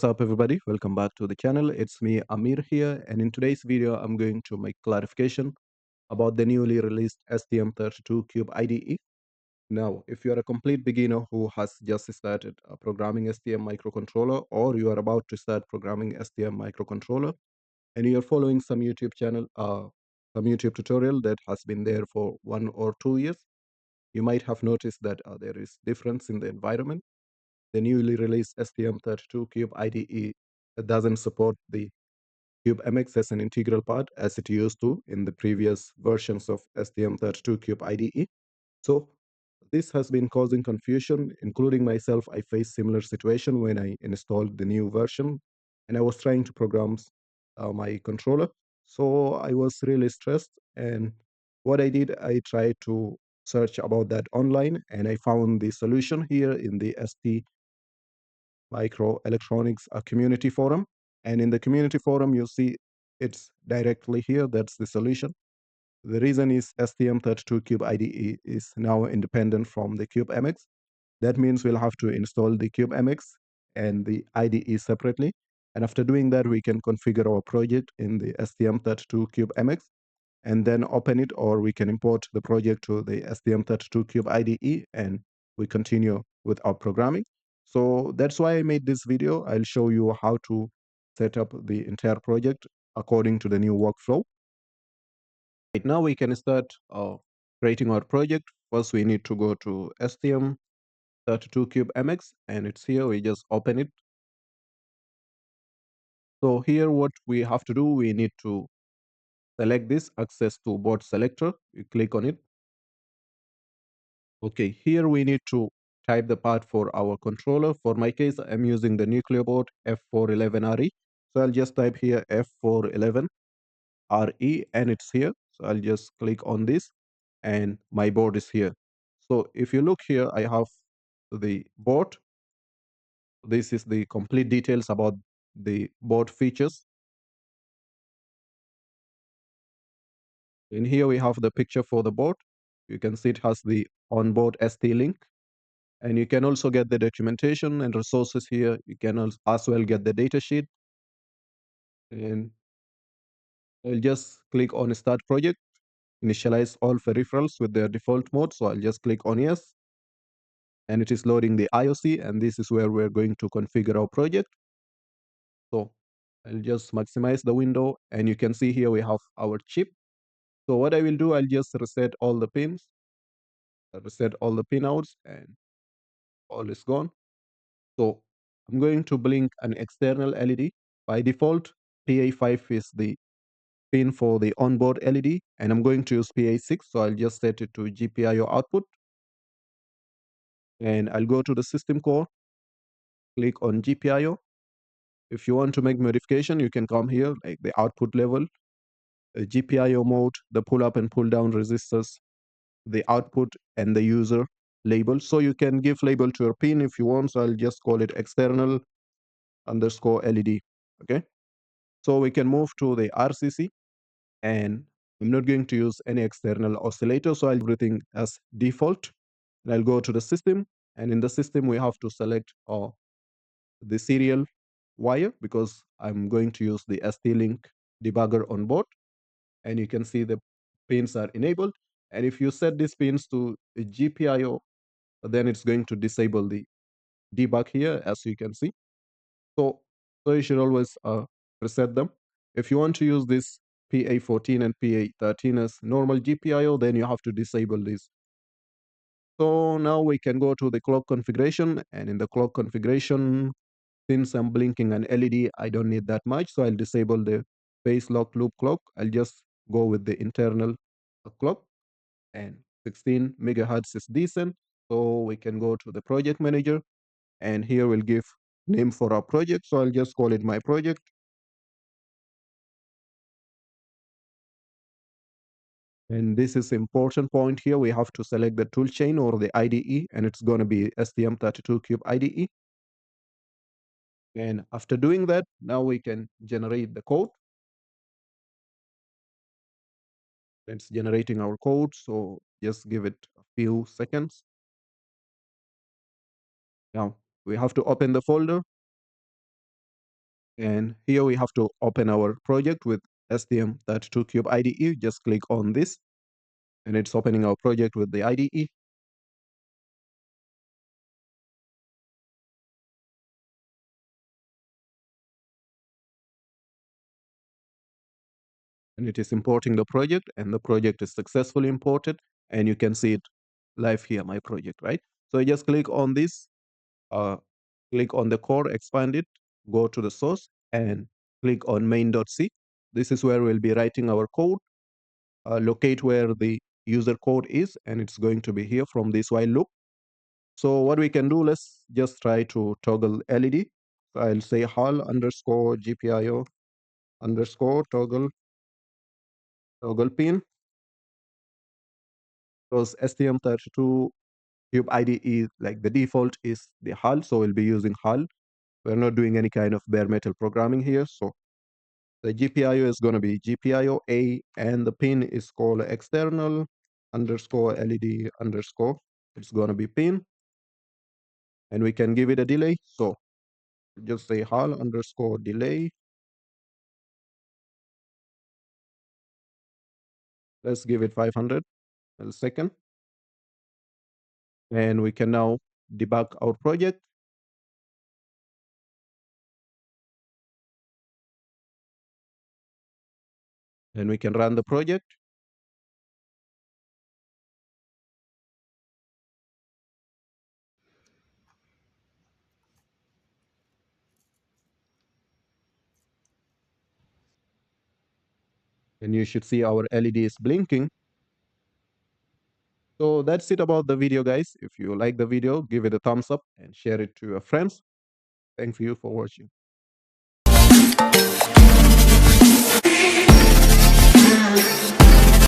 What's up, everybody? Welcome back to the channel. It's me, Amir here, and in today's video, I'm going to make clarification about the newly released STM32 Cube IDE. Now, if you are a complete beginner who has just started programming STM microcontroller, or you are about to start programming STM microcontroller, and you are following some YouTube tutorial that has been there for 1 or 2 years, you might have noticed that there is difference in the environment. The newly released STM32 Cube IDE doesn't support the CubeMX as an integral part as it used to in the previous versions of STM32 Cube IDE. So this has been causing confusion, including myself. I faced similar situation when I installed the new version and I was trying to program my controller. So I was really stressed, and what I did, I tried to search about that online, and I found the solution here in the ST microelectronics community forum. And in the community forum, you see it's directly here. That's the solution. The reason is STM32 Cube IDE is now independent from the CubeMX. That means we'll have to install the CubeMX and the IDE separately. And after doing that, we can configure our project in the STM32 CubeMX and then open it, or we can import the project to the STM32 Cube IDE and we continue with our programming. So that's why I made this video. I'll show you how to set up the entire project according to the new workflow. Right now we can start creating our project. First, we need to go to STM32 Cube MX, and it's here. We just open it. So here what we have to do, we need to select this access to board selector. You click on it. Okay, here we need to type the part for our controller. For my case, I'm using the Nucleo board F411RE. So I'll just type here F411RE and it's here. So I'll just click on this and my board is here. So if you look here, I have the board. This is the complete details about the board features. In here, we have the picture for the board. You can see it has the onboard ST link. And you can also get the documentation and resources here. You can as well get the data sheet. And I'll just click on Start Project, initialize all peripherals with their default mode. So I'll just click on Yes. And it is loading the IOC. And this is where we're going to configure our project. So I'll just maximize the window. And you can see here we have our chip. So what I will do, I'll just reset all the pins, reset all the pinouts, and all is gone. So I'm going to blink an external LED. By default, PA5 is the pin for the onboard LED, and I'm going to use PA6, so I'll just set it to GPIO output. And I'll go to the system core, click on GPIO. If you want to make modification, you can come here, like the output level, GPIO mode, the pull up and pull down resistors, the output, and the user label. So you can give label to your pin if you want. So I'll just call it external underscore LED. Okay. So we can move to the RCC, and I'm not going to use any external oscillator. So I'll everything as default. And I'll go to the system, and in the system, we have to select the serial wire because I'm going to use the ST-Link debugger on board. And you can see the pins are enabled. And if you set these pins to a GPIO, then it's going to disable the debug here, as you can see. So you should always reset them. If you want to use this PA14 and PA13 as normal GPIO, then you have to disable this. So now we can go to the clock configuration, and in the clock configuration, since I'm blinking an LED, I don't need that much. So I'll disable the phase lock loop clock. I'll just go with the internal clock, and 16 megahertz is decent. So we can go to the project manager, and here we'll give name for our project. So I'll just call it my project. And this is important point here. We have to select the tool chain or the IDE, and it's going to be STM32 Cube IDE. And after doing that, now we can generate the code. It's generating our code. So just give it a few seconds. Now we have to open the folder. And here we have to open our project with STM32CubeIDE. Just click on this, and it's opening our project with the IDE. And it is importing the project, and the project is successfully imported, and you can see it live here, my project, right? So I just click on this, uh, click on the core, expand it, go to the source, and click on main.c. This is where we'll be writing our code. Locate where the user code is, and it's going to be here from this while loop. So what we can do, let's just try to toggle LED. So I'll say hull underscore GPIO underscore toggle pin, because STM32 Cube IDE, like the default is the hull, so we'll be using hull. We're not doing any kind of bare metal programming here. So the GPIO is going to be GPIO A, and the pin is called external underscore LED underscore. It's going to be pin, and we can give it a delay. So just say hull underscore delay. Let's give it 500 millisecond. And we can now debug our project, and we can run the project. And you should see our LED is blinking. So that's it about the video, guys. If you like the video, give it a thumbs up and share it to your friends. Thank you for watching.